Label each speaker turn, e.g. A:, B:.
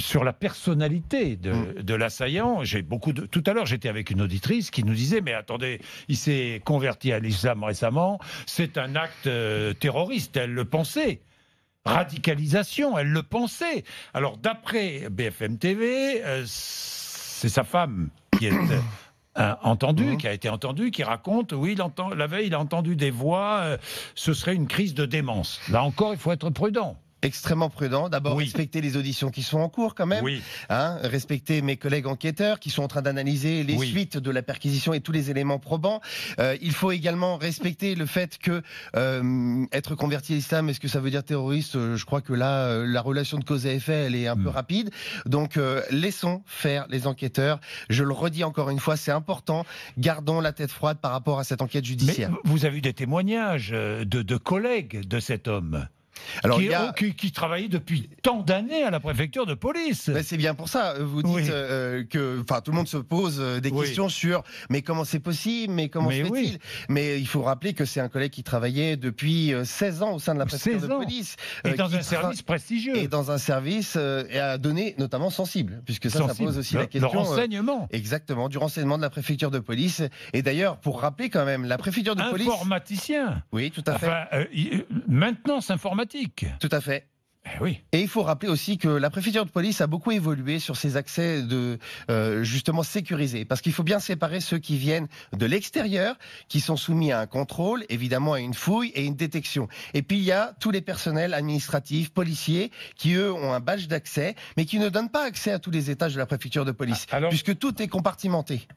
A: sur la personnalité de l'assaillant. Tout à l'heure, j'étais avec une auditrice qui nous disait, mais attendez, il s'est converti à l'islam récemment, c'est un acte terroriste, elle le pensait. Radicalisation, elle le pensait. Alors, d'après BFM TV, c'est sa femme qui est qui a été entendue, qui raconte, oui, la veille, il a entendu des voix, ce serait une crise de démence. Là encore, il faut être prudent.
B: Extrêmement prudent. D'abord, respecter les auditions qui sont en cours quand même. Oui. Respecter mes collègues enquêteurs qui sont en train d'analyser les suites de la perquisition et tous les éléments probants. Il faut également respecter le fait que être converti à l'islam, est-ce que ça veut dire terroriste? Je crois que là, la relation de cause à effet, elle est un peu rapide. Donc, laissons faire les enquêteurs. Je le redis encore une fois, c'est important. Gardons la tête froide par rapport à cette enquête judiciaire.
A: Mais vous avez eu des témoignages de collègues de cet homme qui travaillait depuis tant d'années à la préfecture de police.
B: C'est bien pour ça. Vous dites que tout le monde se pose des questions sur mais comment c'est possible, mais comment se fait-il. Mais il faut rappeler que c'est un collègue qui travaillait depuis 16 ans au sein de la préfecture de police.
A: Et dans un service prestigieux.
B: Et dans un service à données notamment sensibles, puisque ça pose aussi la question.
A: Le renseignement.
B: Exactement, du renseignement de la préfecture de police. Et d'ailleurs, pour rappeler quand même, la préfecture de police...
A: Informaticien.
B: Oui, tout à fait.
A: Maintenance informatique.
B: Tout à fait.
A: Oui.
B: Et il faut rappeler aussi que la préfecture de police a beaucoup évolué sur ses accès justement sécurisés. Parce qu'il faut bien séparer ceux qui viennent de l'extérieur, qui sont soumis à un contrôle, évidemment à une fouille et une détection. Et puis il y a tous les personnels administratifs, policiers, qui eux ont un badge d'accès, mais qui ne donnent pas accès à tous les étages de la préfecture de police, puisque tout est compartimenté.